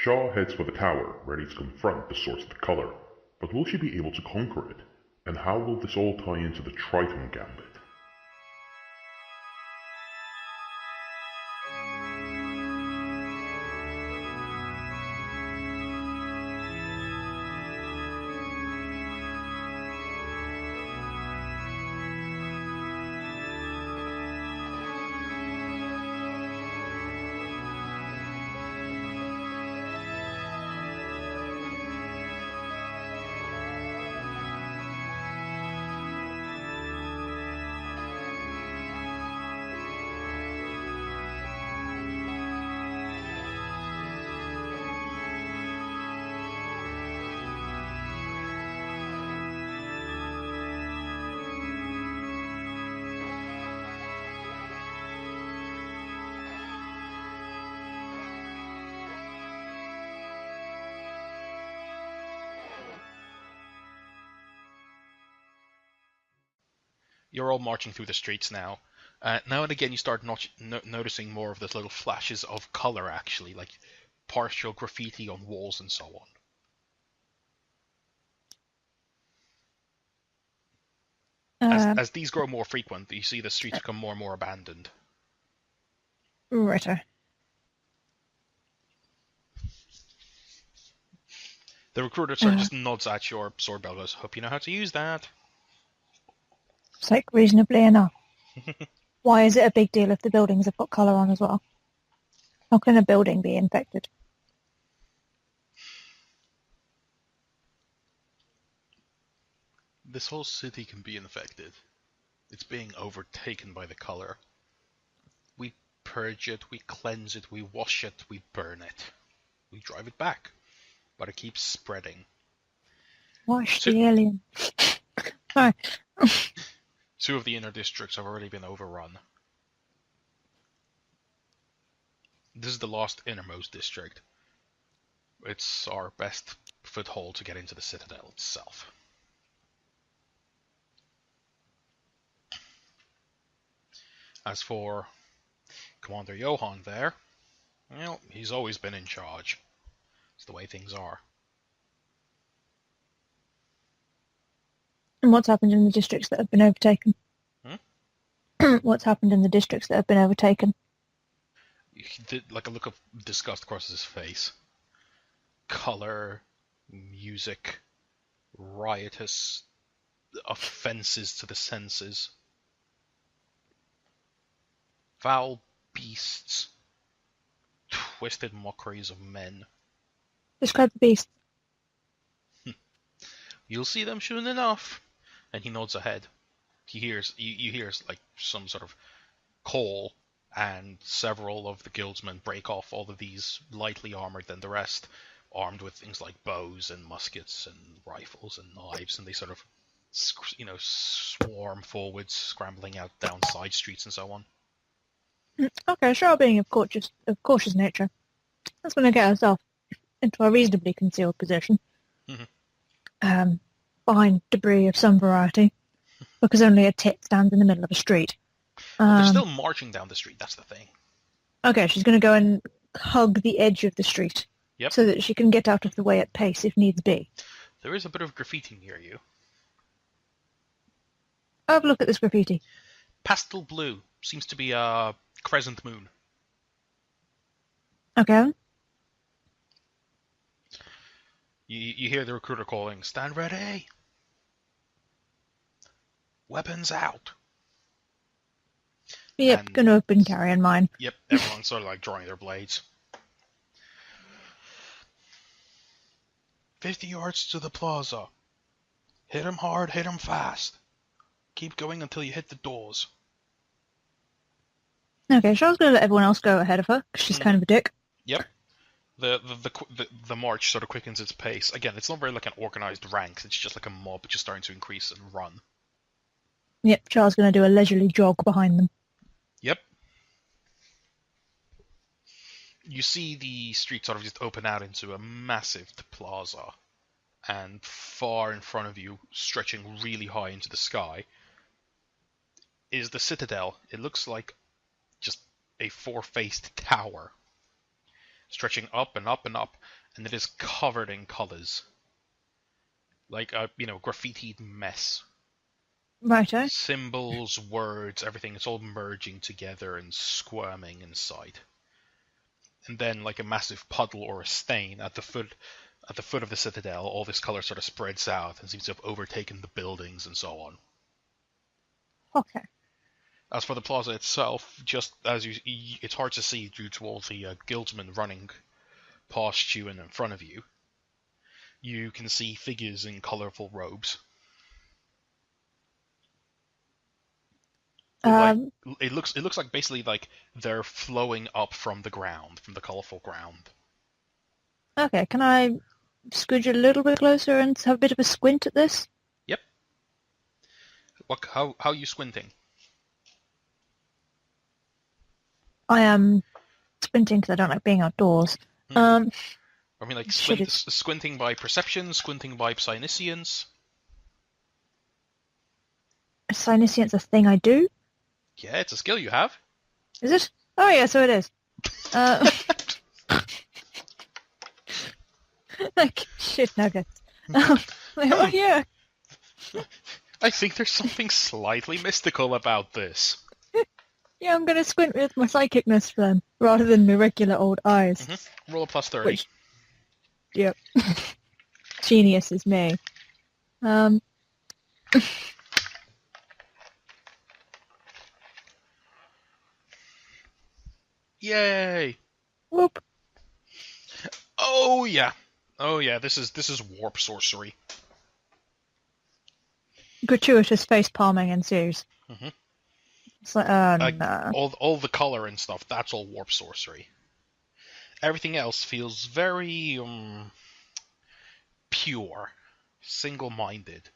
Shaw heads for the tower, ready to confront the source of the color, but will she be able to conquer it? And how will this all tie into the Tritone Gambit? You're all marching through the streets now. Now and again, you start noticing more of those little flashes of color, actually, like partial graffiti on walls and so on. As these grow more frequent, you see the streets become more and more abandoned. Righto. The recruiter sort of just nods at your sword belt, goes, "Hope you know how to use that." It's like reasonably enough. Why is it a big deal if the buildings have got colour on as well? How can a building be infected? This whole city can be infected. It's being overtaken by the color. We purge it, we cleanse it, we wash it, we burn it. We drive it back. But it keeps spreading. Wash the alien. Sorry. 2 of the inner districts have already been overrun. This is the last innermost district. It's our best foothold to get into the Citadel itself. As for Commander Johan there, well, he's always been in charge. It's the way things are. And what's happened in the districts that have been overtaken? Hmm? What's happened in the districts that have been overtaken? He did, like, a look of disgust across his face. Color, music, riotous offences to the senses. Foul beasts. Twisted mockeries of men. Describe the beasts. You'll see them soon enough. And he nods ahead. He hears, you hear like some sort of call, and several of the guildsmen break off, all of these lightly armored than the rest, armed with things like bows and muskets and rifles and knives, and they sort of, swarm forwards, scrambling out down side streets and so on. Okay, Shaw being of cautious nature, that's going to get herself into a reasonably concealed position. Mm-hmm. Behind debris of some variety, because only a tit stands in the middle of a street. They're still marching down the street, that's the thing. Okay, she's going to go and hug the edge of the street, yep, so that she can get out of the way at pace if needs be. There is a bit of graffiti near you. Have a look at this graffiti. Pastel blue. Seems to be a crescent moon. Okay. You hear the recruiter calling, "Stand ready! Weapons out!" Yep, going to open carrying mine. Yep, everyone's sort of like drawing their blades. 50 yards to the plaza. Hit 'em hard, hit 'em fast. Keep going until you hit the doors. Okay, Shaw's going to let everyone else go ahead of her, because she's kind of a dick. Yep. The march sort of quickens its pace. Again, it's not very like an organized ranks, it's just like a mob just starting to increase and run. Yep, Shaw's going to do a leisurely jog behind them. Yep. You see the street sort of just open out into a massive plaza, and far in front of you, stretching really high into the sky, is the Citadel. It looks like just a 4-faced tower. stretching up and up and up, and it is covered in colours. Like a, graffitied mess. Righto. Symbols, words, everything, it's all merging together and squirming inside. And then, like a massive puddle or a stain at the foot of the citadel, all this colour sort of spreads out and seems to have overtaken the buildings and so on. Okay. As for the plaza itself, just as it's hard to see due to all the guildsmen running past you and in front of you. You can see figures in colourful robes. It looks like basically like they're flowing up from the ground, from the colourful ground. Okay, can I scooch a little bit closer and have a bit of a squint at this? Yep. How are you squinting? I am squinting because I don't like being outdoors. I mean, like squinting by perception, squinting by psyniscience. Psyniscience a thing I do? Yeah, it's a skill you have. Is it? Oh yeah, so it is. Like shit nuggets. Oh yeah. I think there's something slightly mystical about this. Yeah, I'm gonna squint with my psychicness then, rather than my regular old eyes. Mm-hmm. Roll a plus 30. Yep. Genius is me. Yay! Whoop. Oh yeah. This is warp sorcery. Gratuitous face palming ensues. Mm-hmm. It's like, no. All the color and stuff. That's all warp sorcery. Everything else feels very pure, single-minded,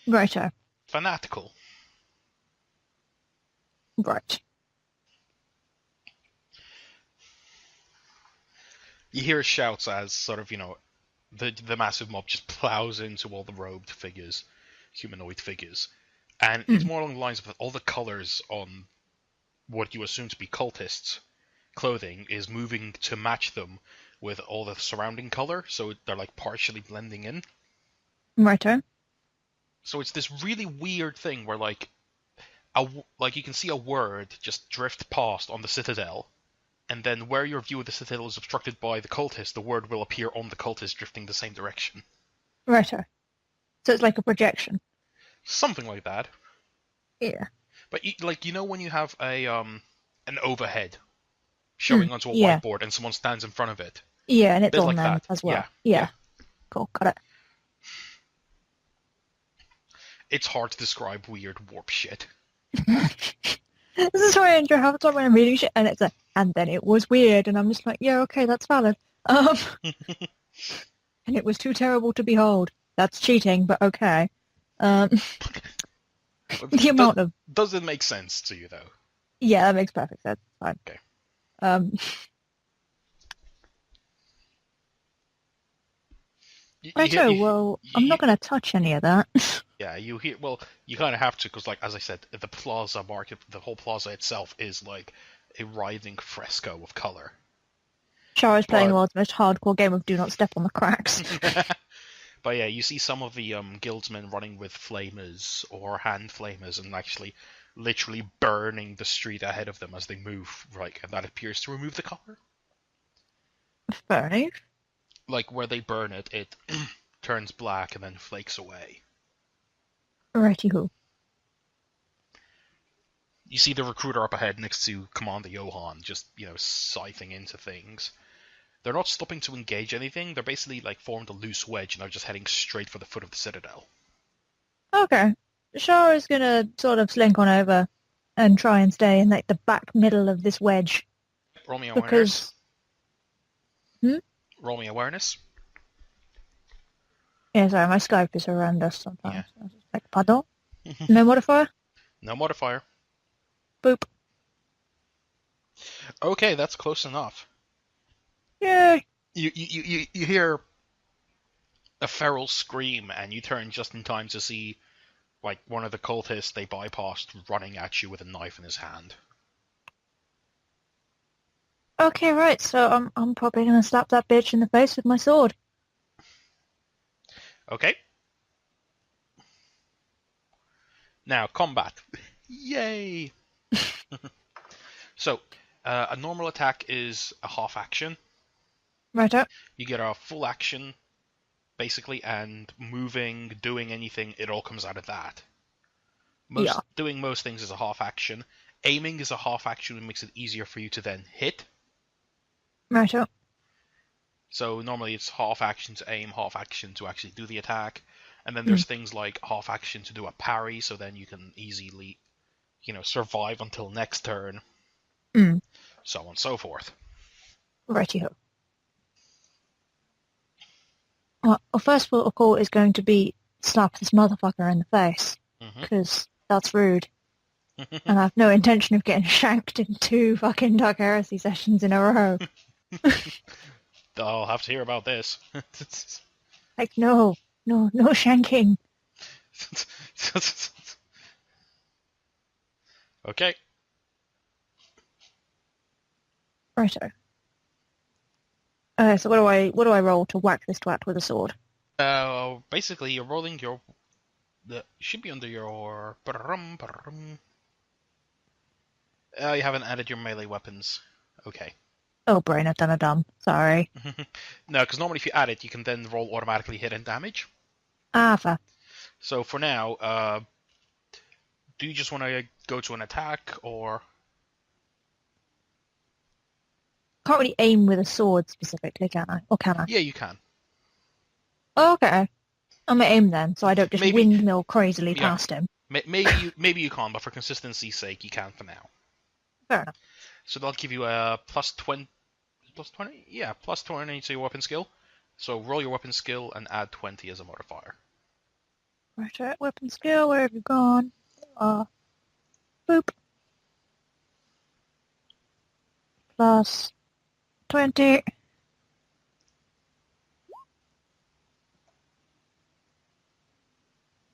Righto. fanatical. Right. You hear shouts as sort of, the massive mob just plows into all the robed figures, humanoid figures. And it's more along the lines of all the colors on what you assume to be cultists' clothing is moving to match them with all the surrounding color, so they're like partially blending in. Righto. So it's this really weird thing where like you can see a word just drift past on the citadel, and then where your view of the citadel is obstructed by the cultist, the word will appear on the cultist drifting the same direction. Righto. So it's like a projection. Something like that. Yeah. But when you have an overhead showing onto a whiteboard and someone stands in front of it. Yeah, and it's on like them that. as well. Yeah. Cool, got it. It's hard to describe weird warp shit. This is why I enjoy half the time when I'm reading shit, and it's like, and then it was weird, and I'm just like, yeah, okay, that's valid. And it was too terrible to behold. That's cheating, but okay. The amount of... Does it make sense to you, though? Yeah, that makes perfect sense. Fine. Okay. I'm not going to touch any of that. Yeah, you hear. Well, you kind of have to because, like as I said, the plaza market, the whole plaza itself is like a writhing fresco of color. Char is playing the world's most hardcore game of Do Not Step on the Cracks. But yeah, you see some of the guildsmen running with flamers or hand flamers and actually literally burning the street ahead of them as they move, right? And that appears to remove the color. Fair enough. Like where they burn it, it turns black and then flakes away. Righty-ho. You see the recruiter up ahead next to Commander Johan, just, scything into things. They're not stopping to engage anything, they're basically, formed a loose wedge and are just heading straight for the foot of the citadel. Okay. Char is gonna sort of slink on over and try and stay in, the back middle of this wedge. Roll me awareness. Because... Roll me awareness. Yeah, sorry, my Skype is horrendous sometimes. Yeah. Pardon? No modifier? No modifier. Boop. Okay, that's close enough. Yay! You hear a feral scream, and you turn just in time to see, one of the cultists they bypassed running at you with a knife in his hand. Okay, right, so I'm probably gonna slap that bitch in the face with my sword. Okay. Now, combat. Yay! So, a normal attack is a half action. Righto. You get a full action, basically, and moving, doing anything, it all comes out of that. Yeah. Doing most things is a half action. Aiming is a half action, and makes it easier for you to then hit. Righto. So normally it's half action to aim, half action to actually do the attack. And then there's things like half action to do a parry, so then you can easily, survive until next turn, Mm. so on and so forth. Righty-ho. Well, our first protocol is going to be slap this motherfucker in the face, because that's rude. And I have no intention of getting shanked in 2 fucking Dark Heresy sessions in a row. I'll have to hear about this. Like, no shanking. Okay. Righto. So what do I roll to whack this twat with a sword? Basically, you're rolling your. Should be under your. You haven't added your melee weapons. Okay. Oh, brain, I've done a dumb. Sorry. No, because normally if you add it, you can then roll automatically hit and damage. Fair. So for now, do you just want to go to an attack, or... Can't really aim with a sword specifically, can I? Or can I? Yeah, you can. Oh, okay. I'm gonna aim then, so I don't just windmill crazily Yeah. past him. Maybe you can't, but for consistency's sake, you can for now. Fair enough. So that'll give you a plus 20... Plus 20? Yeah, plus 20 to your weapon skill. So roll your weapon skill and add 20 as a modifier. Right, weapon skill, where have you gone? Boop. Plus 20.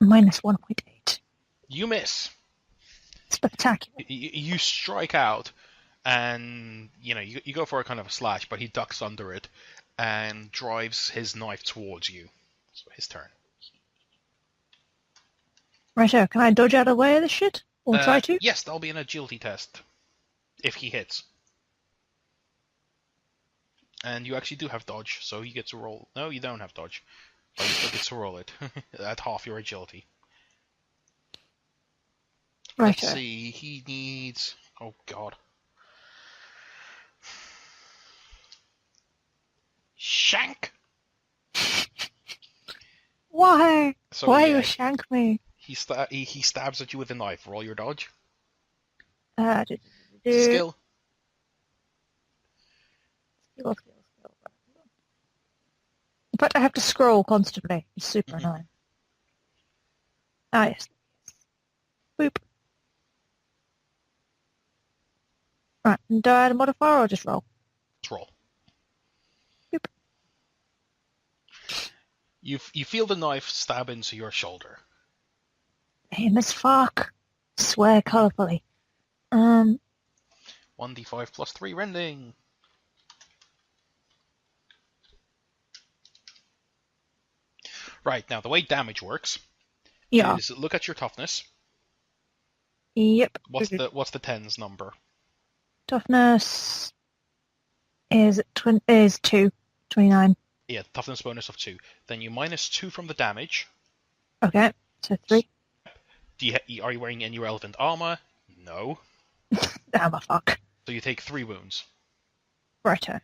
Minus 1.8. You miss. Spectacular. You strike out, and you go for a kind of a slash, but he ducks under it and drives his knife towards you. So his turn. Righto, can I dodge out of the way of this shit? Or try to? Yes, that'll be an agility test. If he hits. And you actually do have dodge, so you get to roll... No, you don't have dodge. But you still get to roll it. At half your agility. Righto. Let's see, he needs... Oh, God. Shank! Why? So, Why yeah, you shank me? he stabs at you with a knife. Roll your dodge. Skill. Skill. Skill. In fact, I have to scroll constantly. It's super annoying. Yes. Boop. Right, do I add a modifier or just roll? Let's roll. Boop. You feel the knife stab into your shoulder. Aim as fuck. Swear colourfully. 1d5 plus 3 rending. Right, now the way damage works is look at your toughness. Yep. What's the tens number? Toughness is 2. 29. Yeah, toughness bonus of 2. Then you minus 2 from the damage. Okay, so 3. Are you wearing any relevant armor? No. Damn, fuck. So you take 3 wounds. Righto.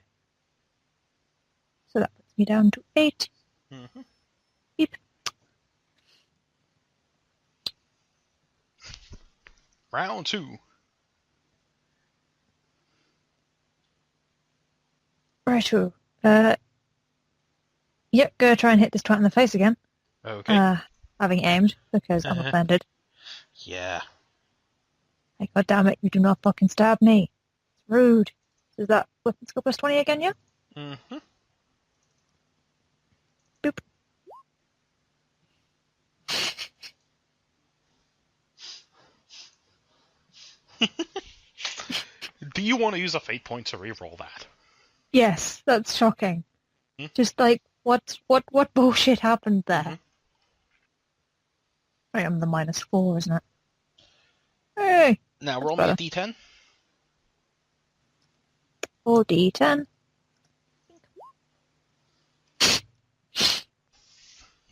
So that puts me down to 8. Mm-hmm. Beep. Round 2. Righto. Yep, go try and hit this twat in the face again. Okay. Having aimed, because I'm offended. Yeah. Hey, God damn it, you do not fucking stab me. It's rude. So is that weapon skill plus 20 again, yeah? Mm-hmm. Boop. Do you want to use a fate point to reroll that? Yes, that's shocking. Just like, what bullshit happened there? I am the -4, isn't it? Hey! Now roll me better. a d10. Or D10.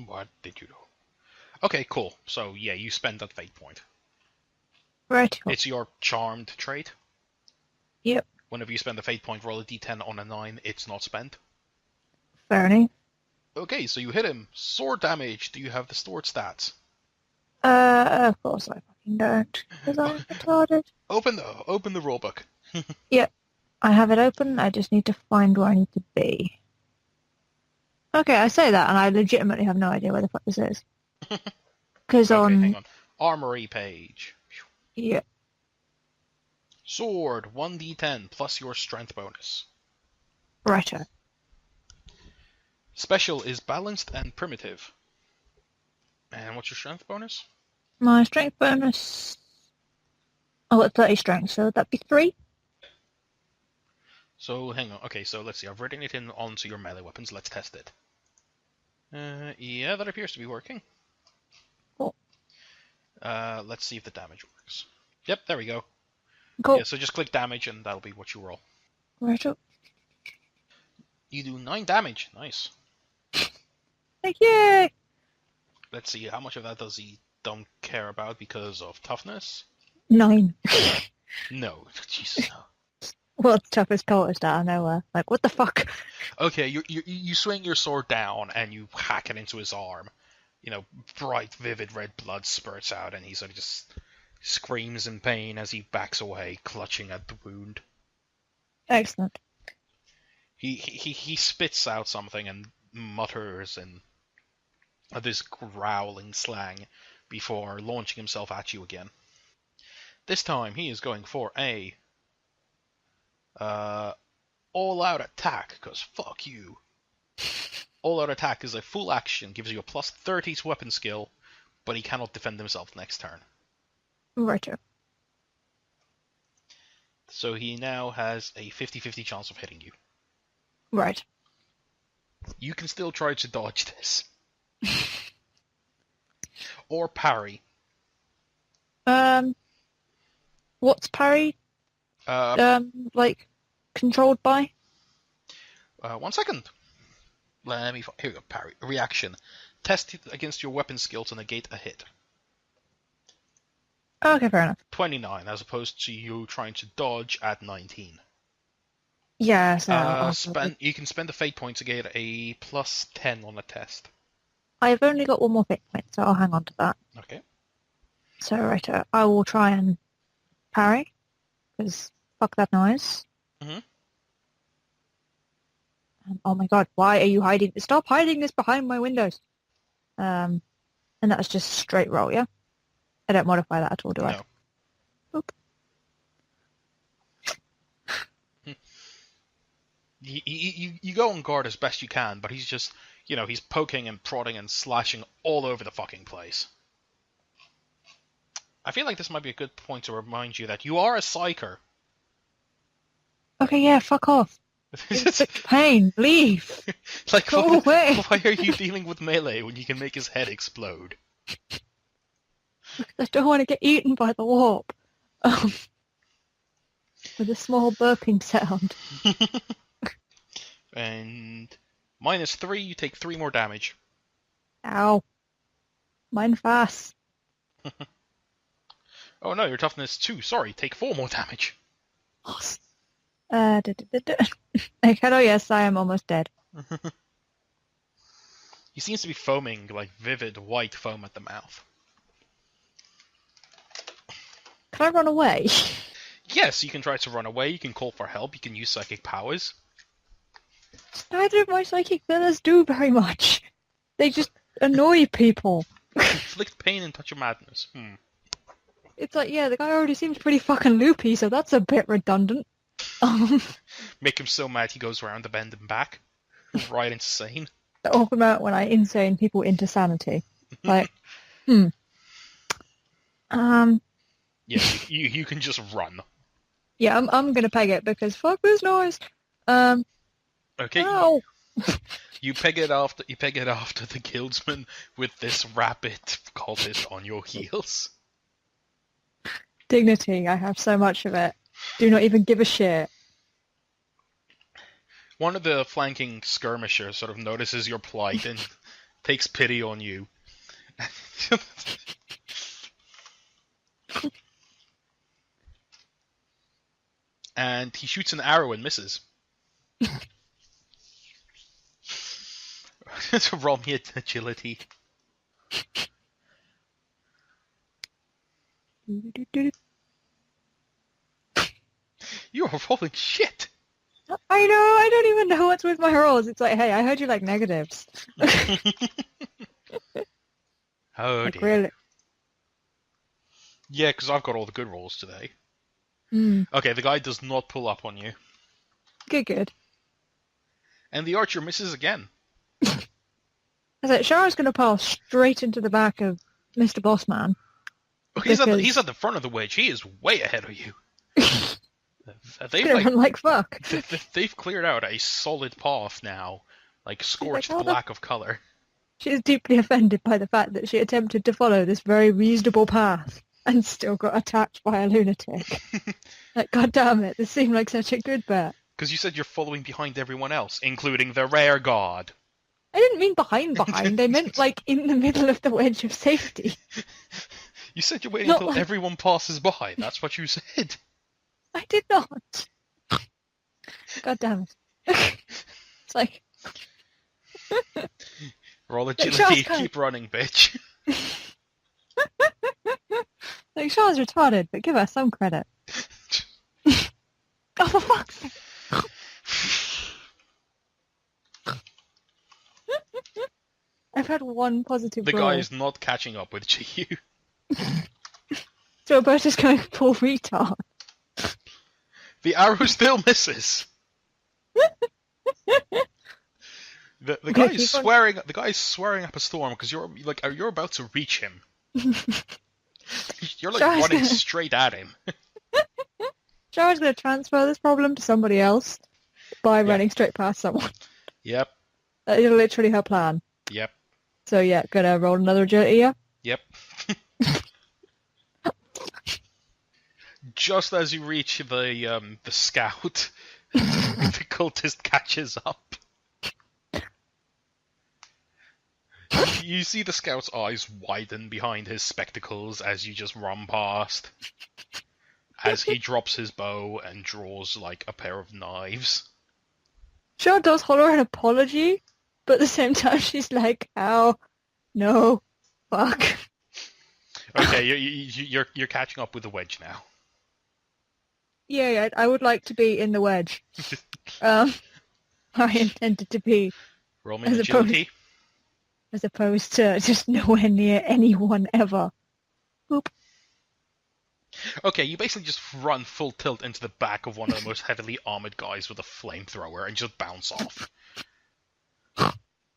What did you do? Okay, cool. So, yeah, you spend that fate point. Right. It's your charmed trait. Yep. Whenever you spend a fate point, roll a d10 on a 9, it's not spent. Fair enough. Okay, so you hit him. Sword damage. Do you have the stored stats? Of course I fucking don't, because I'm retarded. Open the rulebook. Yep. I have it open, I just need to find where I need to be. Okay, I say that, and I legitimately have no idea where the fuck this is. Because Okay, hang on. Armory page. Yeah. Sword, 1d10 plus your strength bonus. Righto. Special is balanced and primitive. And what's your strength bonus? My strength bonus... Oh, it's 30 strength, so would that be 3? So, hang on. Okay, so let's see. I've written it in onto your melee weapons. Let's test it. Yeah, that appears to be working. Cool. Let's see if the damage works. Yep, there we go. Cool. Yeah, so just click damage and that'll be what you roll. Righto. You do 9 damage. Nice. Yay! Let's see, how much of that does he don't care about because of toughness? 9. No. Jesus, no. Well, it's toughest tortoise out of nowhere. Like, what the fuck? Okay, you swing your sword down and you hack it into his arm. You know, bright, vivid red blood spurts out and he sort of just screams in pain as he backs away, clutching at the wound. Excellent. He spits out something and mutters in this growling slang before launching himself at you again. This time he is going for a all-out attack, because fuck you. All-out attack is a full action, gives you a plus 30 to weapon skill, but he cannot defend himself next turn. Righto. So he now has a 50-50 chance of hitting you. Right. You can still try to dodge this. Or parry. What's parry? Like, controlled by? 1 second. Let me... Here we go, parry. Reaction. Test it against your weapon skill to negate a hit. Okay, fair enough. 29, as opposed to you trying to dodge at 19. Yeah, so... You can spend a fate point to get a plus 10 on a test. I've only got 1 more fate point, so I'll hang on to that. Okay. So, righto. I will try and parry, because fuck that noise. Mhm. Oh my god, why are you hiding? Stop hiding this behind my windows. And that's just straight roll, yeah? I don't modify that at all, do I? No. Oop. You go on guard as best you can, but he's just, he's poking and prodding and slashing all over the fucking place. I feel like this might be a good point to remind you that you are a psyker. Okay, yeah, fuck off. It's pain, leave. Like, Go away. Why are you dealing with melee when you can make his head explode? I don't want to get eaten by the warp. With a small burping sound. And -3, you take 3 more damage. Ow. Mine fast. Oh no, your toughness 2. Sorry, take 4 more damage. Okay, oh yes, I am almost dead. He seems to be foaming, like vivid white foam at the mouth. Can I run away? Yes, you can try to run away, you can call for help, you can use psychic powers. Neither of my psychic abilities do very much. They just annoy people. Inflict pain and touch of madness. It's like, yeah, the guy already seems pretty fucking loopy, so that's a bit redundant. Make him so mad he goes around the bend and back. Right insane. Talk about when I insane people into sanity. Like, Yeah, you can just run. Yeah, I'm gonna peg it because fuck this noise. Okay, Ow. you peg it after the guildsman with this rabid cultist on your heels. Dignity, I have so much of it. Do not even give a shit. One of the flanking skirmishers sort of notices your plight and takes pity on you. And he shoots an arrow and misses. So roll me agility. You're rolling shit. I know, I don't even know what's with my rolls. It's like, hey, I heard you like negatives. Oh Like, dear. really? Yeah, because I've got all the good rolls today. Mm, Okay, the guy does not pull up on you. good. And the archer misses again. I was like, Shara's gonna pass straight into the back of Mr. Bossman. Oh, he's Because- at the front of the wedge. He is way ahead of you. They've Gonna like run like fuck. they've cleared out a solid path now, like scorched "Oh, black of color. She is deeply offended by the fact that she attempted to follow this very reasonable path and still got attacked by a lunatic. Like, god damn it, this seemed like such a good bet. Because you said you're following behind everyone else, including the rare god. I didn't mean behind. I meant like in the middle of the wedge of safety. You said you're waiting Not until like- everyone passes by. That's what you said. I did not. God damn it. It's like, Roll Charles agility, can't- keep running, bitch. like Shaw's retarded, but give her some credit. Oh, for fuck's sake. I've had one positive The roll. guy is not catching up with you. So Alberta's going full retard. The arrow still misses. The Okay, guy is keep on- swearing. The guy is swearing up a storm because you're about to reach him. You're like Charles- running straight at him. Shara's going to transfer this problem to somebody else by running straight past someone. Yep. That is literally her plan. Yep. So yeah, gonna roll another agility, yeah? Yep. Just as you reach the scout, the cultist catches up. You see the scout's eyes widen behind his spectacles as you just run past. As he drops his bow and draws like a pair of knives. Shara does holler an apology, but at the same time she's like, ow, no, fuck. Okay, you're catching up with the wedge now. Yeah, I would like to be in the wedge. I intended to be, Roll me As an agility. as opposed to just nowhere near anyone ever. Boop. Okay, you basically just run full tilt into the back of one of the most heavily armored guys with a flamethrower and just bounce off.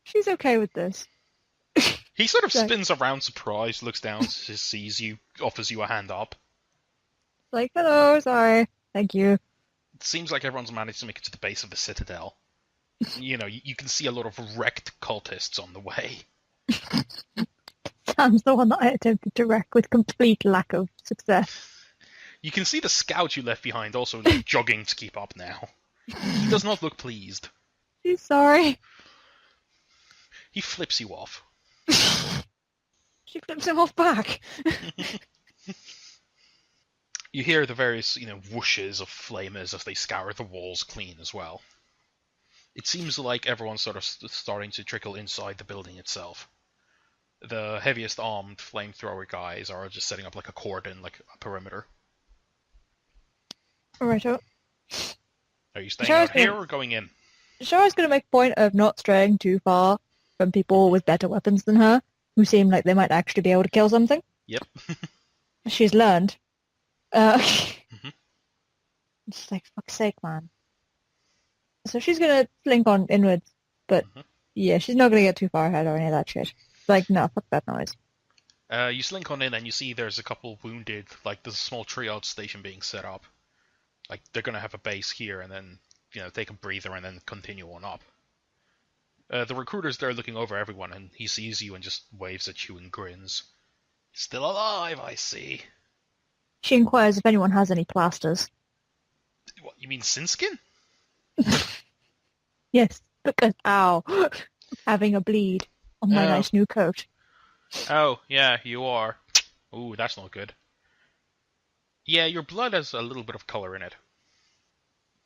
She's okay with this. He sort of Right. spins around surprised, looks down, sees you, offers you a hand up. Like, hello, sorry, thank you. It seems like everyone's managed to make it to the base of the citadel. You know, you can see a lot of wrecked cultists on the way. Sam's the one that I attempted to wreck with complete lack of success. You can see the scout you left behind also jogging to keep up now. He does not look pleased. She's sorry. He flips you off. She flips him off back. You hear the various, whooshes of flamers as they scour the walls clean as well. It seems like everyone's sort of starting to trickle inside the building itself. The heaviest armed flamethrower guys are just setting up like a cordon, like a perimeter. Alright, so Are you staying Sure, out okay. here or going in? Shara's going to make a point of not straying too far from people with better weapons than her, who seem like they might actually be able to kill something. Yep. She's learned. It's like, fuck's sake, man. So she's going to slink on inwards, but yeah, she's not going to get too far ahead or any of that shit. Like, no, fuck that noise. You slink on in and you see there's a couple wounded, like there's a small triage station being set up. Like, they're going to have a base here and then, take a breather and then continue on up. The recruiter's there looking over everyone, and he sees you and just waves at you and grins. Still alive, I see. She inquires if anyone has any plasters. What, you mean Sinskin? Yes, because, ow, having a bleed on my nice new coat. Oh, yeah, you are. Ooh, that's not good. Yeah, your blood has a little bit of color in it.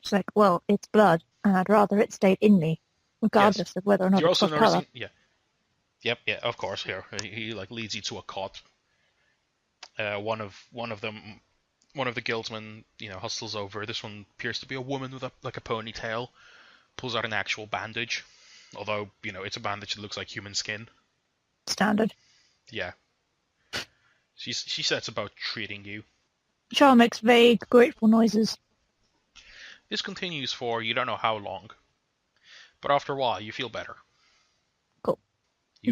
She's like, well, it's blood, and I'd rather it stayed in me, regardless of whether or not You're it's also of noticing, color. yeah. Yep, yeah, of course, here. He leads you to a cot. One of the guildsmen, hustles over. This one appears to be a woman with a ponytail. Pulls out an actual bandage. Although, it's a bandage that looks like human skin. Standard. Yeah. She sets about treating you. Char makes vague, grateful noises. This continues for you don't know how long. But after a while, you feel better. Cool.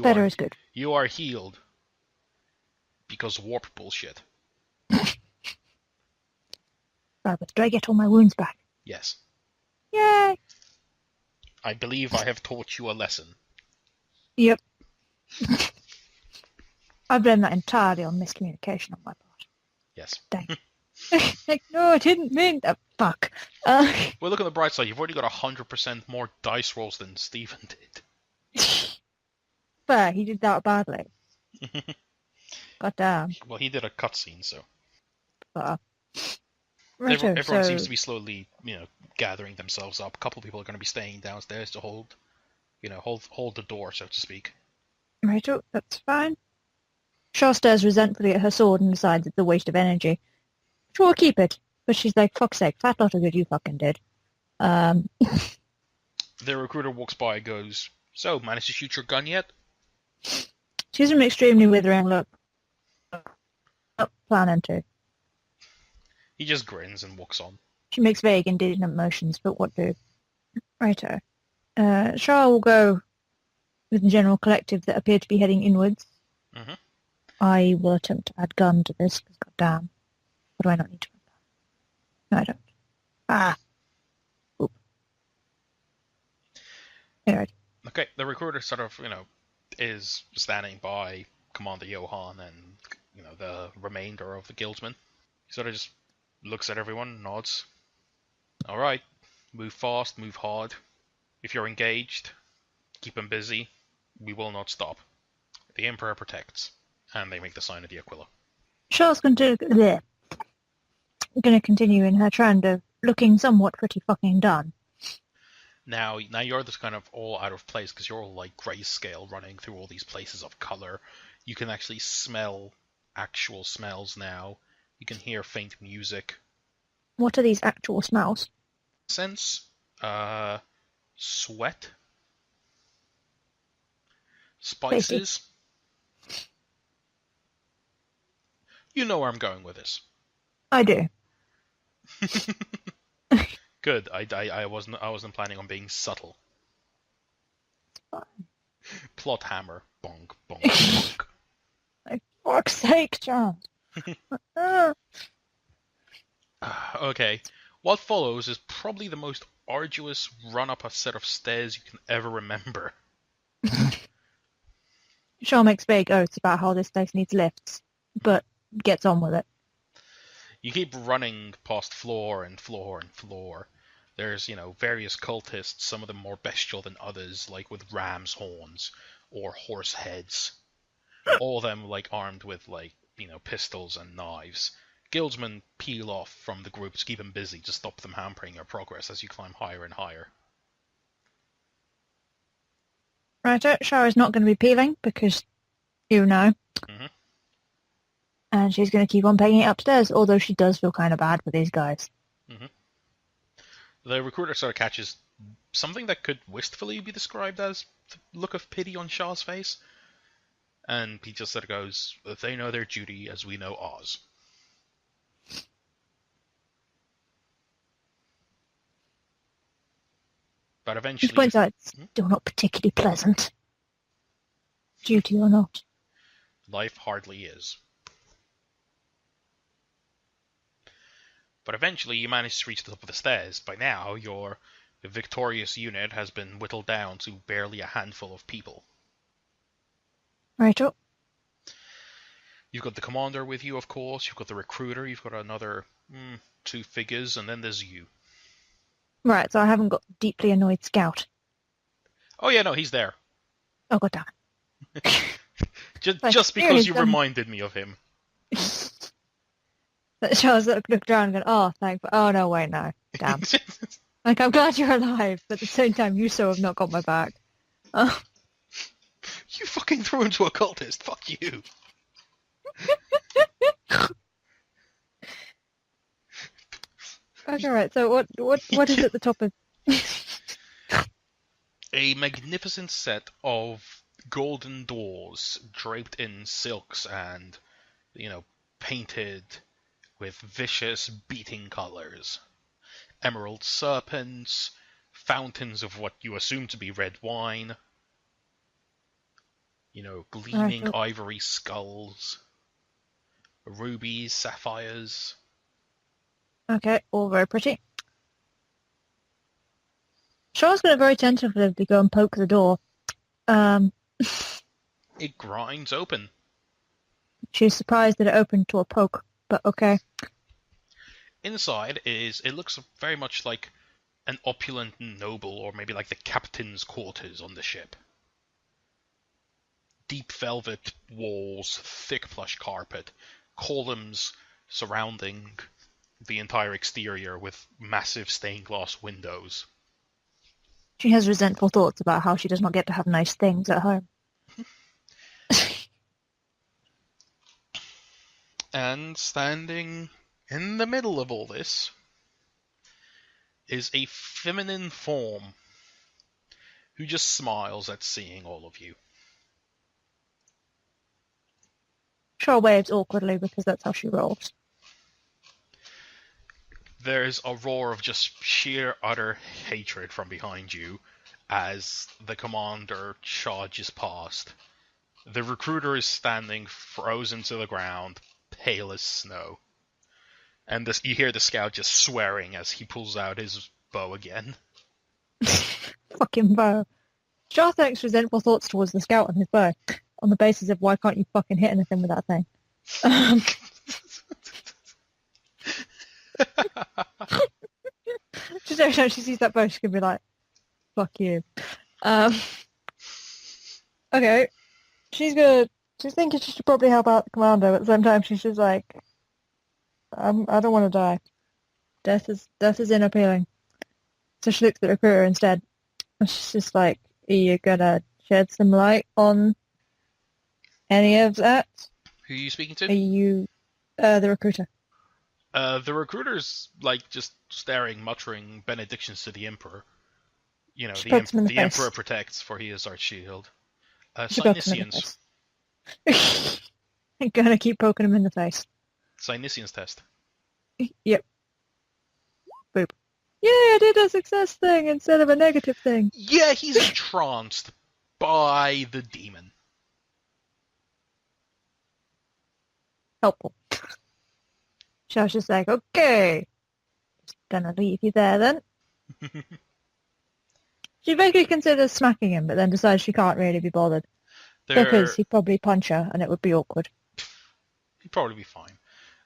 Better is good. You are healed. Because warp bullshit. Right, but do I get all my wounds back? Yes. Yay! I believe I have taught you a lesson. Yep. I blame that entirely on miscommunication on my part. Yes. Dang. Like, no, I didn't mean that. Fuck. Well, look on the bright side. You've already got 100% more dice rolls than Stephen did. Fair, he did that badly. God damn. Well, he did a cutscene, so. Everyone seems to be slowly, gathering themselves up. A couple of people are going to be staying downstairs to hold the door, so to speak. Righto, that's fine. Shaw stares resentfully at her sword and decides it's a waste of energy. Sure, keep it. But she's like, fuck's sake, fat lot of good you fucking did. The recruiter walks by and goes, so, managed to shoot your gun yet? She gives him an extremely withering look. Not planning to. He just grins and walks on. She makes vague, indignant motions, but what do? Righto. Shaw will go with the general collective that appear to be heading inwards. Mm-hmm. I will attempt to add gun to this, because goddamn. What do I not need to add that? No, I don't. Ah! Oop. Anyway. Okay, the recruiter sort of, is standing by Commander Johan and, the remainder of the guildsmen. He sort of just looks at everyone, nods. Alright, move fast, move hard. If you're engaged, keep them busy. We will not stop. The Emperor protects. And they make the sign of the Aquila. Shaw's going to continue in her trend of looking somewhat pretty fucking done. Now you're just kind of all out of place because you're all like grayscale running through all these places of color. You can actually smell actual smells now. You can hear faint music. What are these actual smells? Scents, sweat, spices. You know where I'm going with this. I do. Good. I wasn't planning on being subtle. Fine. Plot hammer. Bonk, bonk, bonk. Like, fuck's sake, John. Okay. What follows is probably the most arduous run up a set of stairs you can ever remember. Shaw makes vague oaths about how this place needs lifts, but gets on with it. You keep running past floor and floor and floor. There's, various cultists, some of them more bestial than others, like with ram's horns or horse heads. All of them, armed with, pistols and knives. Guildsmen peel off from the group to keep them busy to stop them hampering your progress as you climb higher and higher. Right, Shaw is not going to be peeling, because, Mm-hmm. And she's going to keep on pegging it upstairs, although she does feel kind of bad for these guys. Mm-hmm. The recruiter sort of catches something that could wistfully be described as the look of pity on Shah's face. And he just sort of goes, they know their duty as we know ours. But eventually... She points out it's still not particularly pleasant. Duty or not. Life hardly is. But eventually you manage to reach the top of the stairs. By now, your victorious unit has been whittled down to barely a handful of people. Righto. You've got the commander with you, of course. You've got the recruiter. You've got another 2 figures, and then there's you. Right, so I haven't got the deeply annoyed scout. Oh yeah, no, he's there. Oh, god damn it. Just because you reminded me of him. Charles looked around and go, oh, thanks. Oh, no, wait, no. Damn. Like, I'm glad you're alive, but at the same time, you so have not got my back. Oh. You fucking threw him to a cultist. Fuck you. Okay, right, so what is at the top of... A magnificent set of golden doors draped in silks and, painted with vicious beating colors. Emerald serpents, fountains of what you assume to be red wine, gleaming ivory skulls, rubies, sapphires. Okay, all very pretty. Charles going to very tentatively go and poke the door. It grinds open. She's surprised that it opened to a poke, but okay. Inside it looks very much like an opulent noble, or maybe like the captain's quarters on the ship. Deep velvet walls, thick plush carpet, columns surrounding the entire exterior with massive stained glass windows. She has resentful thoughts about how she does not get to have nice things at home. And standing in the middle of all this is a feminine form who just smiles at seeing all of you. Char waves awkwardly because that's how she rolls. There's a roar of just sheer, utter hatred from behind you as the commander charges past. The recruiter is standing frozen to the ground, pale as snow. And you hear the scout just swearing as he pulls out his bow again. Fucking bow. Char thinks resentful thoughts towards the scout and his bow, on the basis of why can't you fucking hit anything with that thing. Just every time she sees that bow, she's gonna be like, fuck you. Okay. She's thinking she should probably help out the commander, but at the same time she's just like, I don't want to die. Death is inappealing. So she looks at the recruiter instead. And she's just like, are you gonna shed some light on any of that? Who are you speaking to? Are you the recruiter? The recruiter's like just staring, muttering benedictions to the Emperor. The Emperor protects, for he is our shield. Cynicians. I'm gonna keep poking him in the face. Cynicians test. Yep. Boop. Yeah, I did a success thing instead of a negative thing. Yeah, he's entranced by the demon. Helpful. So I was just like, okay, just gonna leave you there then. She vaguely considers smacking him, but then decides she can't really be bothered. Because he'd probably punch her, and it would be awkward. He'd probably be fine.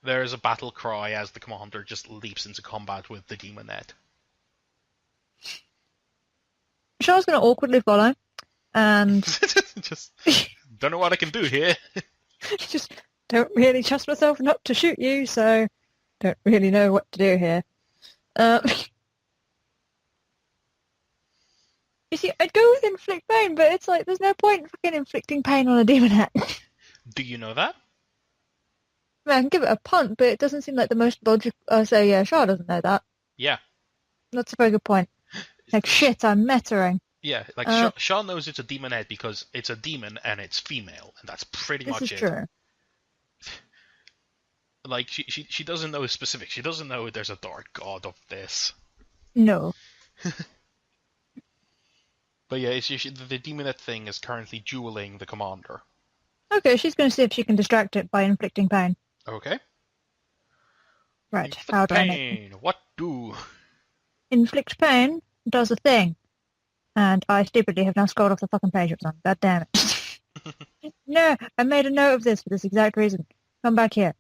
There is a battle cry as the commander just leaps into combat with the demonette. Char's going to awkwardly follow, and... just don't know what I can do here. Just don't really trust myself not to shoot you, so don't really know what to do here. You see, I'd go with inflict pain, but it's like, there's no point in fucking inflicting pain on a demonette. Do you know that? I mean, I can give it a punt, but it doesn't seem like the most logical... yeah, Char doesn't know that. Yeah. That's a very good point. Like, shit, I'm metaing. Yeah, like, Char knows it's a demonette because it's a demon and it's female, and that's pretty much it. This is true. Like, she doesn't know specifics. She doesn't know there's a dark god of this. No. But yeah, the demonette thing is currently dueling the commander. Okay, she's going to see if she can distract it by inflicting pain. Okay. Right, Inflict how do I make pain. What do? inflict pain does a thing. And I stupidly have now scrolled off the fucking page it was on. God damn it. No, I made a note of this for this exact reason. Come back here.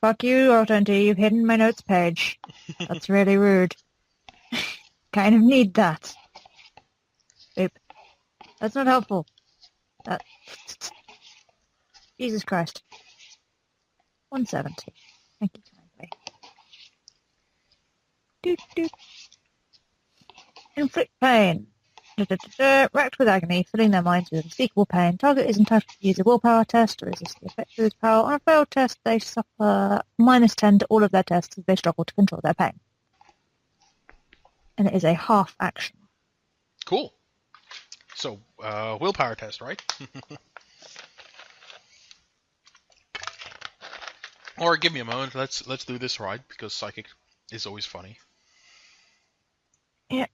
Fuck you, Auto-NT, you've hidden my notes page. That's really rude. Kind of need that. Oop. That's not helpful. That... Jesus Christ. 170. Thank you kindly. Doot doot. Inflict pain. Racked with agony, filling their minds with unspeakable pain. Target is entitled to use a willpower test to resist the effect of his power. On a failed test, they suffer -10 to all of their tests as they struggle to control their pain. And it is a half action. Cool. So, willpower test, right? Or give me a moment. Let's do this right, because psychic is always funny. Yeah.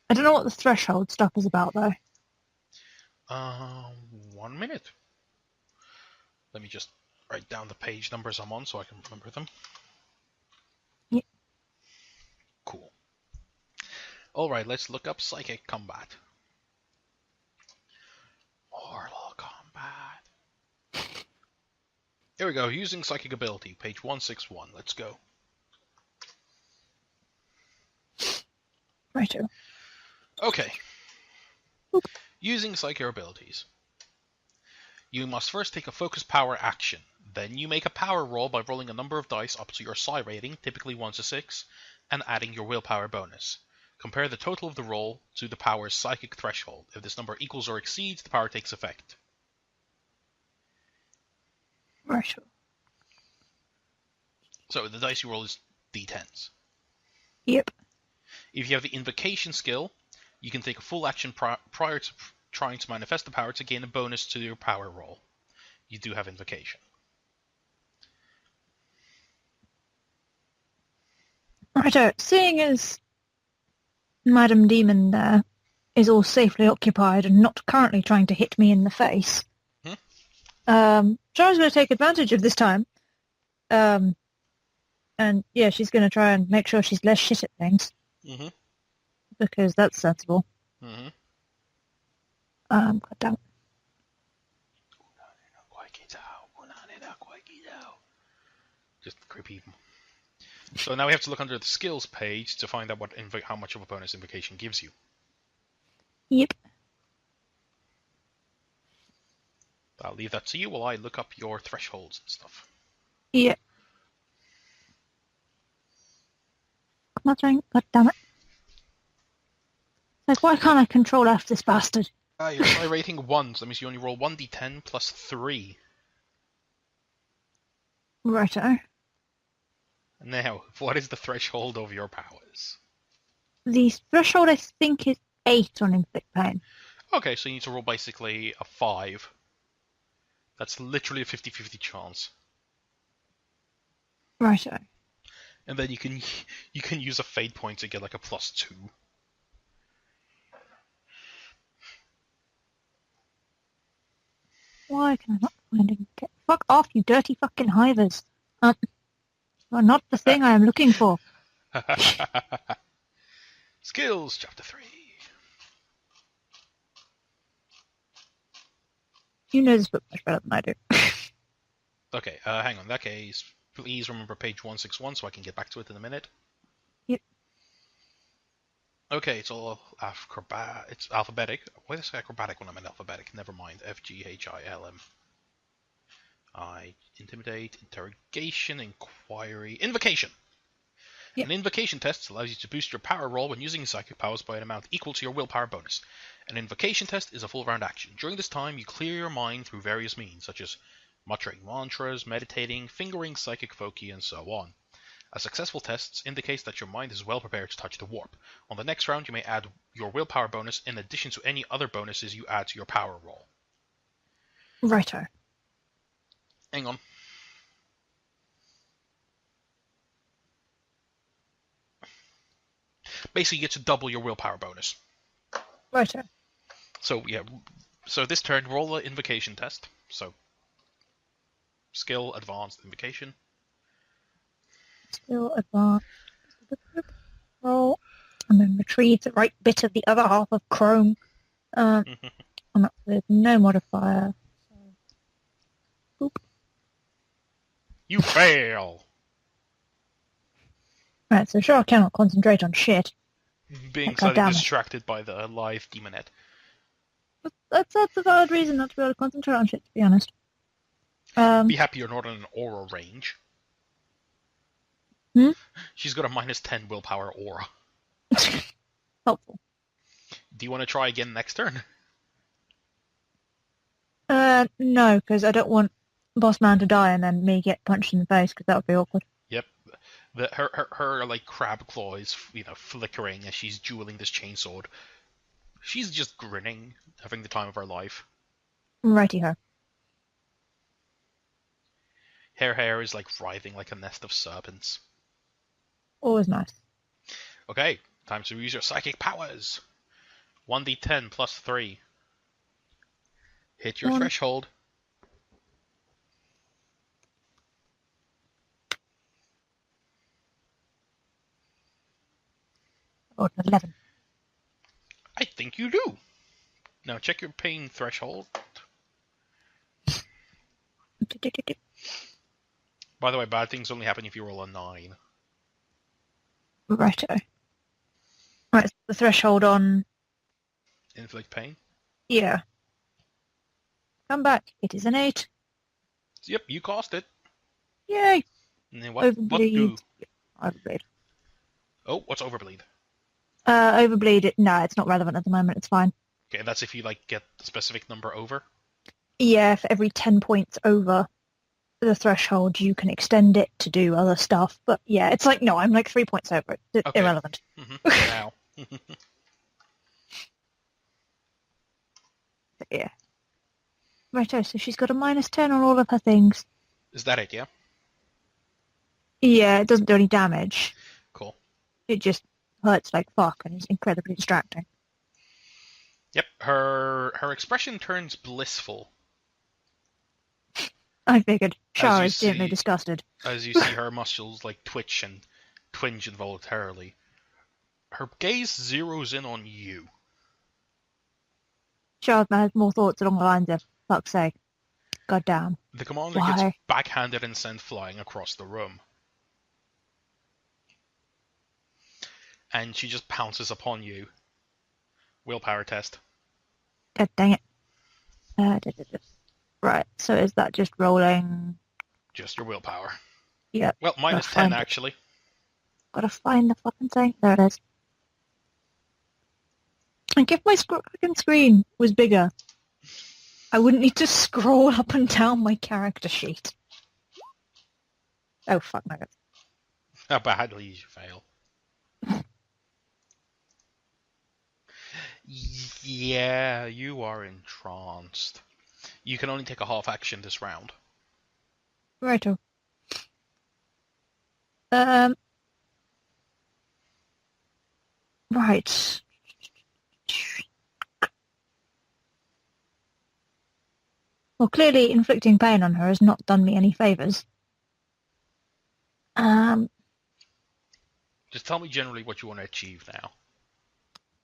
I don't know what the threshold stuff is about, though. 1 minute. Let me just write down the page numbers I'm on so I can remember them. Yep. Cool. Alright, let's look up psychic combat. Mortal combat. Here we go, using psychic ability, page 161. Let's go. Righto. Okay. Oop. Using psychic abilities. You must first take a focus power action. Then you make a power roll by rolling a number of dice up to your psi rating, typically 1 to 6, and adding your willpower bonus. Compare the total of the roll to the power's psychic threshold. If this number equals or exceeds, the power takes effect. Righto. So the dice you roll is d10s. Yep. If you have the invocation skill, you can take a full action prior to trying to manifest the power to gain a bonus to your power roll. You do have invocation. Righto. Seeing as Madam Demon there is all safely occupied and not currently trying to hit me in the face, Chara's going to take advantage of this time. And yeah, she's going to try and make sure she's less shit at things. Mm-hmm. Because that's sensible. Mm-hmm. God damn it. Just creepy. So now we have to look under the skills page to find out what how much of a bonus invocation gives you. Yep. I'll leave that to you while I look up your thresholds and stuff. Yep. Come on, thing. God damn it. Like, why can't I control F this bastard? Your psi rating 1, so that means you only roll 1d10 plus 3. Righto. Now, what is the threshold of your powers? The threshold, I think, is 8 on inflict pain. Okay, so you need to roll basically a 5. That's literally a 50-50 chance. Righto. And then you can use a fate point to get like a +2. Why can I not find it? Fuck off, you dirty fucking hivers. You are not the thing I am looking for. Skills, chapter 3. You know this book much better than I do. Okay, hang on. In that case, please remember page 161 so I can get back to it in a minute. Yep. Okay, it's all it's alphabetic. Why did I say acrobatic when I'm in alphabetic? Never mind. F, G, H, I, L, M. Intimidate, interrogation, inquiry, invocation. Yep. An invocation test allows you to boost your power roll when using psychic powers by an amount equal to your willpower bonus. An invocation test is a full round action. During this time, you clear your mind through various means, such as muttering mantras, meditating, fingering psychic foci, and so on. A successful test indicates that your mind is well prepared to touch the warp. On the next round, you may add your willpower bonus in addition to any other bonuses you add to your power roll. Righto. Hang on. Basically, you get to double your willpower bonus. Righto. So, yeah. So this turn, roll an invocation test. So, skill, advanced, invocation. Still advance. Roll. And then retrieve the right bit of the other half of Chrome. I'm up with no modifier. So. Boop. You fail! Right, so sure I cannot concentrate on shit. Being God slightly damn it. distracted by the live demonette. That's a valid reason not to be able to concentrate on shit, to be honest. Be happy you're not in an aura range. Hmm? She's got a -10 willpower aura. Helpful. Do you want to try again next turn? No, because I don't want Boss Man to die and then me get punched in the face, because that would be awkward. Yep. Her like crab claws, flickering as she's dueling this chainsword. She's just grinning, having the time of her life. Righty-ho. Her hair is like writhing like a nest of serpents. Always nice. Okay, time to use your psychic powers. 1d10 plus 3. Hit your threshold. Or 11. I think you do. Now check your pain threshold. By the way, bad things only happen if you roll a 9. Righto. Right, so the threshold on... Inflict pain? Yeah. Come back. It is an 8. Yep, you cast it. Yay! And then what do? Overbleed. Oh, what's overbleed? Overbleed, no, it's not relevant at the moment, it's fine. Okay, that's if you get the specific number over? Yeah, for every 10 points over the threshold, you can extend it to do other stuff. But yeah, it's like, no, I'm like 3 points over it. It's okay. Irrelevant. Now. Yeah. Righto, so she's got a -10 on all of her things. Is that it, yeah? Yeah, it doesn't do any damage. Cool. It just hurts like fuck and is incredibly distracting. Yep, her expression turns blissful. I figured. Shar is see- gently disgusted. As you see her muscles twitch and twinge involuntarily. Her gaze zeroes in on you. Shar has more thoughts along the lines of, fuck's sake. God damn. The commander Why? gets backhanded and sent flying across the room. And she just pounces upon you. Willpower test. God dang it. Right, so is that just rolling? Just your willpower. Yep. Well, minus Gotta 10 find it. actually. Gotta find the fucking thing. There it is. Like, if my fucking screen was bigger, I wouldn't need to scroll up and down my character sheet. Oh, fuck my god. How badly you fail. Yeah, you are entranced. You can only take a half action this round. Righto. Right. Well, clearly inflicting pain on her has not done me any favours. Just tell me generally what you want to achieve now.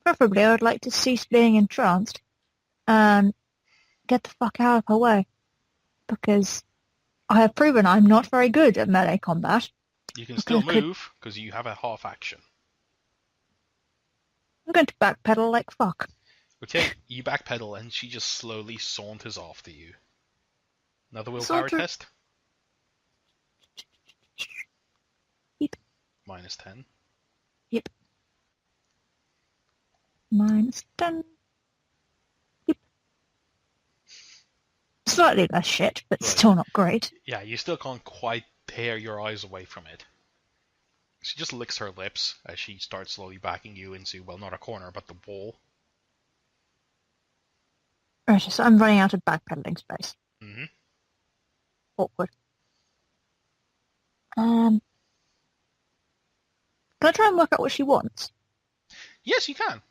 Preferably, I would like to cease being entranced and get the fuck out of her way. Because I have proven I'm not very good at melee combat. You can still move, because you have a half action. I'm going to backpedal like fuck. Okay, you backpedal and she just slowly saunters after you. Another willpower Saunter. test? Yep. Minus 10. Yep. -10. Yep. Slightly less shit, but Right. still not great. Yeah, you still can't quite tear your eyes away from it. She just licks her lips as she starts slowly backing you into, well, not a corner, but the wall. Right, so I'm running out of backpedaling space. Mm-hmm. Awkward. Can I try and work out what she wants? Yes, you can.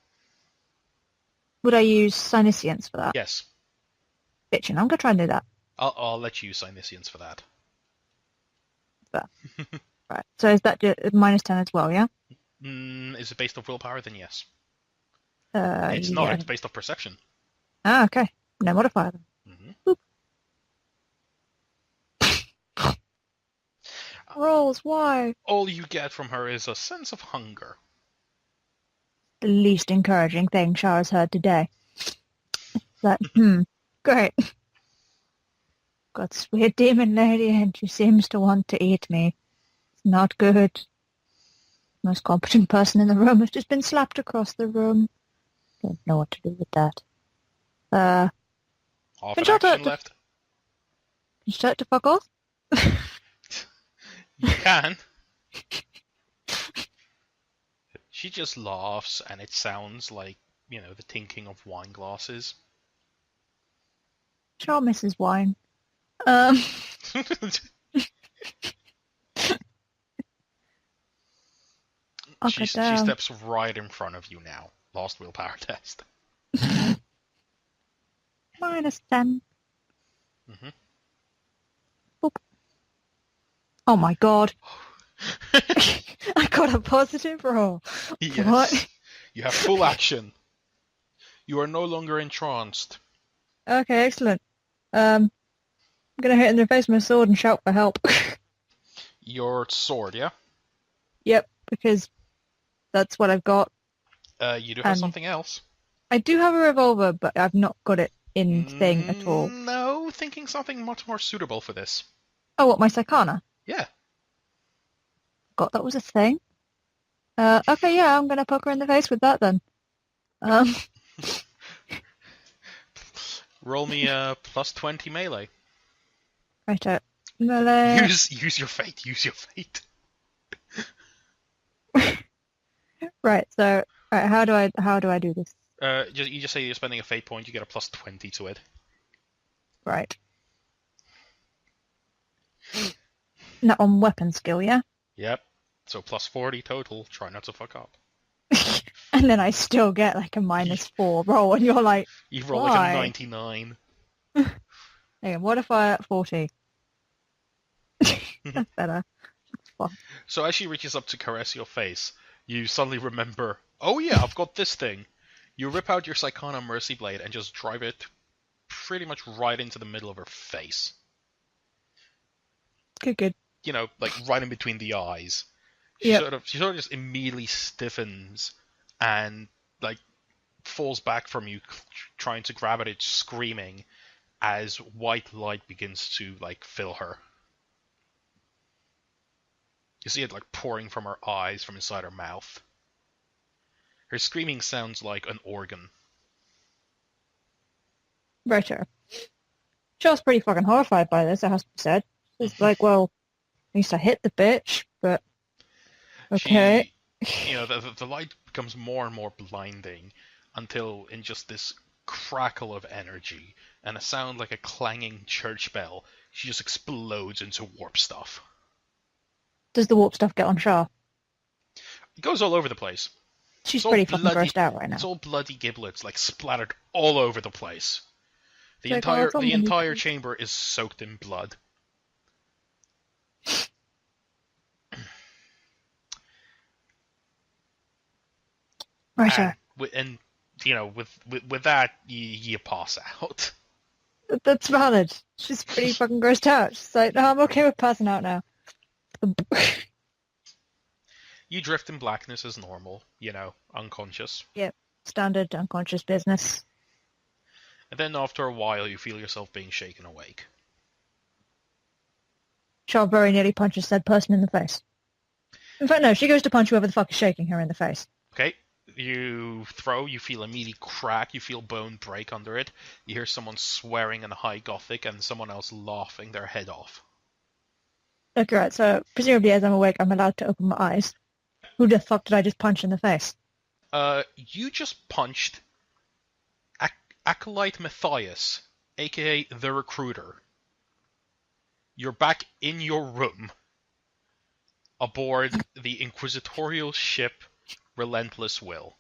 Would I use Synescience for that? Yes. Bitchin', I'm gonna try and do that. I'll let you Synescience for that. Fair. Right. So is that minus 10 as well, yeah? Is it based off willpower? Then yes. It's Not. It's based off perception. Ah, okay. No modifier then. Mm-hmm. Rolls, why? All you get from her is a sense of hunger. The least encouraging thing Shara's heard today. Like, great. Got this weird demon lady and she seems to want to eat me. It's not good. Most competent person in the room has just been slapped across the room. Don't know what to do with that. Half an action left. Can you tell it to fuck off? You can. She just laughs, and it sounds like, the tinkling of wine glasses. Char misses wine. She steps right in front of you now. Lost willpower test. Minus 10. Mm-hmm. Boop. Oh my god. I got a positive roll. Yes. What? You have full action. You are no longer entranced. Okay, excellent. I'm gonna hit in the face with my sword and shout for help. Your sword, yeah? Yep, because that's what I've got. You do have something else. I do have a revolver, but I've not got it in thing at all. No, thinking something much more suitable for this. Oh, what, my Psychana? Yeah. God, that was a thing. Okay, yeah, I'm gonna poke her in the face with that then. Roll me a plus 20 melee. Right, melee. Use your fate. Use your fate. Right. So, right, how do I do this? You just say you're spending a fate point. You get a plus 20 to it. Right. Not on weapon skill, yeah. Yep. So plus 40 total. Try not to fuck up. And then I still get like a -4 roll, and you're like, you roll why? like a 99. Hey, what if I at 40? That's better. So as she reaches up to caress your face, you suddenly remember, oh yeah, I've got this thing. You rip out your Psychona Mercy Blade and just drive it pretty much right into the middle of her face. Good. Like right in between the eyes. She Yep. sort of just immediately stiffens and like falls back from you, trying to grab at it, screaming, as white light begins to like fill her. You see it like pouring from her eyes from inside her mouth. Her screaming sounds like an organ. Righto. Char's pretty fucking horrified by this, it has to be said. It's like, well, at least I hit the bitch, but okay. The light becomes more and more blinding until in just this crackle of energy and a sound like a clanging church bell, she just explodes into warp stuff. Does the warp stuff get on Char? It goes all over the place. She's pretty fucking grossed out right now. It's all bloody giblets like splattered all over the place. The Like, entire chamber is soaked in blood. Righto. And with that, you pass out. That's valid. She's pretty fucking grossed out. She's like, no, I'm okay with passing out now. You drift in blackness as normal, unconscious. Yep, standard unconscious business. And then after a while, you feel yourself being shaken awake. Char very nearly punches said person in the face. In fact, no, she goes to punch whoever the fuck is shaking her in the face. Okay, you feel a meaty crack, you feel bone break under it, you hear someone swearing in high gothic and someone else laughing their head off. Okay, right, so presumably as I'm awake, I'm allowed to open my eyes. Who the fuck did I just punch in the face? You just punched Acolyte Matthias, aka the Recruiter. You're back in your room, aboard the inquisitorial ship Relentless Will.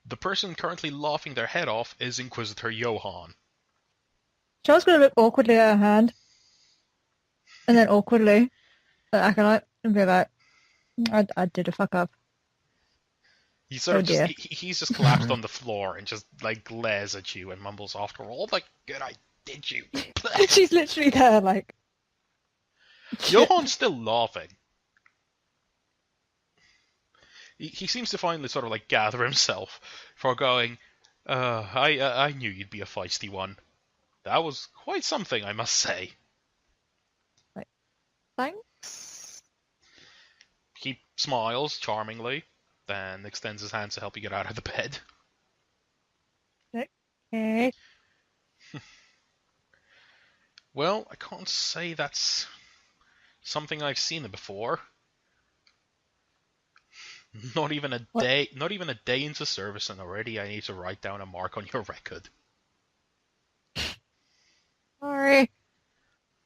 The person currently laughing their head off is Inquisitor Johann. Char's gonna look awkwardly at her hand. And then awkwardly. I can like and be like, I did a fuck up. He sort of dear. he's just collapsed on the floor and just like glares at you and mumbles after all the good I did you. She's literally there, like. Johan's still laughing. He seems to finally sort of like gather himself for going, I knew you'd be a feisty one. That was quite something, I must say. Like, thanks. He smiles charmingly, then extends his hands to help you get out of the bed. Okay. Well, I can't say that's something I've seen before. Not even a day into service, and already I need to write down a mark on your record. Sorry.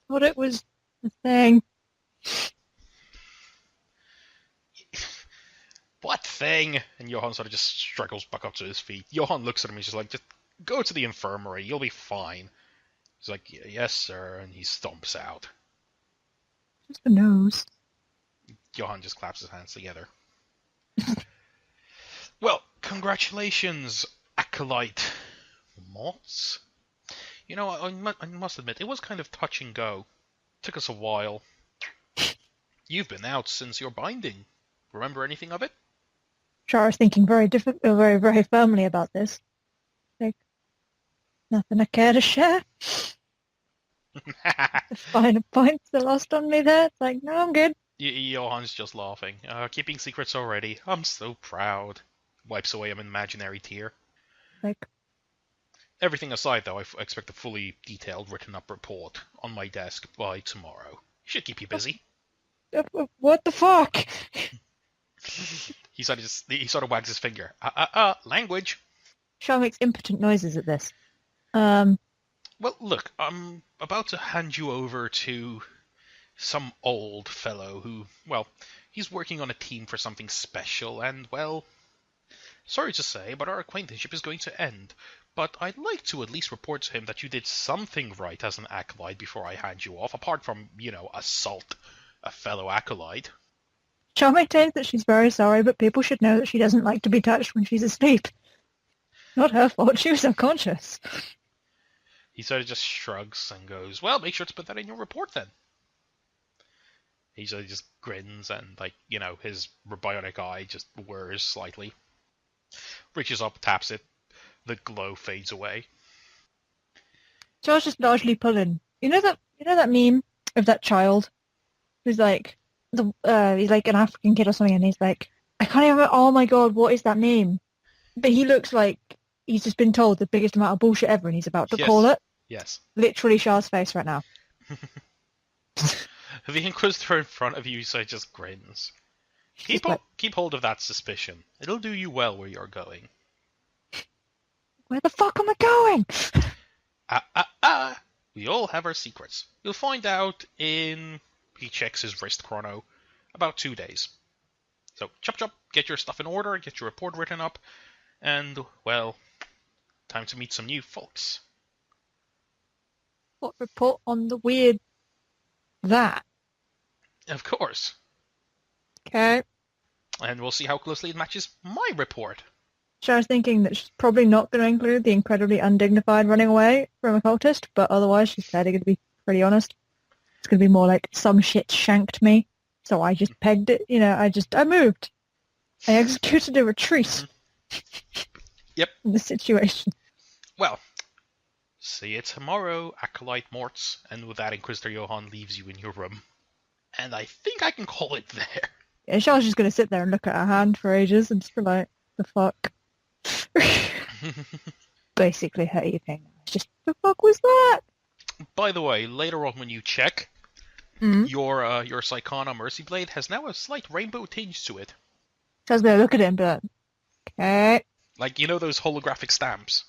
Thought it was a thing. What thing? And Johan sort of just struggles back up to his feet. Johan looks at him, he's just like, just go to the infirmary, you'll be fine. He's like, yes, sir, and he stomps out. Just the nose. Johan just claps his hands together. Well, congratulations, Acolyte Mott's. You know, I must admit, it was kind of touch and go. Took us a while. You've been out since your binding. Remember anything of it? Sure, I was thinking very, very firmly about this. Like, nothing I care to share. The finer points are lost on me there. It's like, no, I'm good. Johan's just laughing. Keeping secrets already. I'm so proud. Wipes away an imaginary tear. Like, Everything aside, though, I expect a fully detailed written-up report on my desk by tomorrow. Should keep you busy. what the fuck? He sort of wags his finger. Language. Shaw makes impotent noises at this. Well, look, I'm about to hand you over to some old fellow who, well, he's working on a team for something special, and, well, sorry to say, but our acquaintanceship is going to end. But I'd like to at least report to him that you did something right as an acolyte before I hand you off, apart from, assault a fellow acolyte. Shaw maintains that she's very sorry, but people should know that she doesn't like to be touched when she's asleep. Not her fault, she was unconscious. He sort of just shrugs and goes, well, make sure to put that in your report then. He sort of just grins and, his bionic eye just whirs slightly. Reaches up, taps it. The glow fades away. Shaw's just largely pulling. You know that meme of that child who's like he's like an African kid or something, and he's like, I can't even. Oh my god, what is that name? But he looks like he's just been told the biggest amount of bullshit ever, and he's about to call it. Yes. Literally Shaw's face right now. The Inquisitor in front of you so just grins. Keep hold of that suspicion. It'll do you well where you're going. Where the fuck am I going? We all have our secrets. You'll find out in... He checks his wrist chrono. About 2 days. So, chop, get your stuff in order, get your report written up, and, well, time to meet some new folks. What report on the weird... that? Of course. Okay. And we'll see how closely it matches my report. So I was thinking that she's probably not going to include the incredibly undignified running away from a cultist, but otherwise she's clearly going to be pretty honest. It's going to be more like, some shit shanked me, so I just pegged it. I moved. I executed a retreat. Yep. In the situation. Well, see you tomorrow, Acolyte Morts. And with that, Inquisitor Johan leaves you in your room. And I think I can call it there. Yeah, Charles just going to sit there and look at her hand for ages and just be like, the fuck? Basically her evening. It's just, the fuck was that? By the way, later on when you check, your Psychana Mercy Blade has now a slight rainbow tinge to it. Charles going to look at it and be like, okay. Like, those holographic stamps?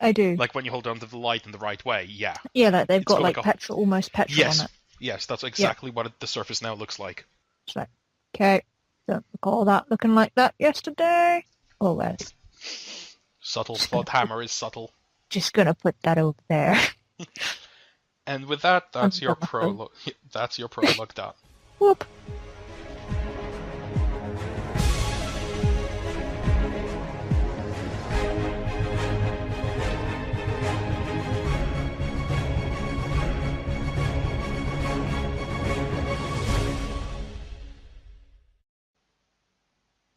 I do. Like when you hold onto the light in the right way, yeah. Yeah, like they've got petrol, almost petrol on it. Yes, that's exactly what the surface now looks like. It's like, okay, don't recall that looking like that yesterday. Always. Subtle plot hammer is subtle. Just gonna put that over there. And with that, that's your prologue. That's your prologue done. Whoop.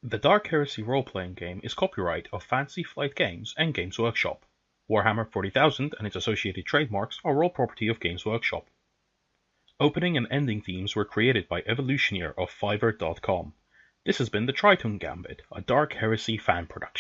The Dark Heresy role-playing game is copyright of Fantasy Flight Games and Games Workshop. Warhammer 40,000 and its associated trademarks are all property of Games Workshop. Opening and ending themes were created by Evolutioneer of Fiverr.com. This has been the Tritone Gambit, a Dark Heresy fan production.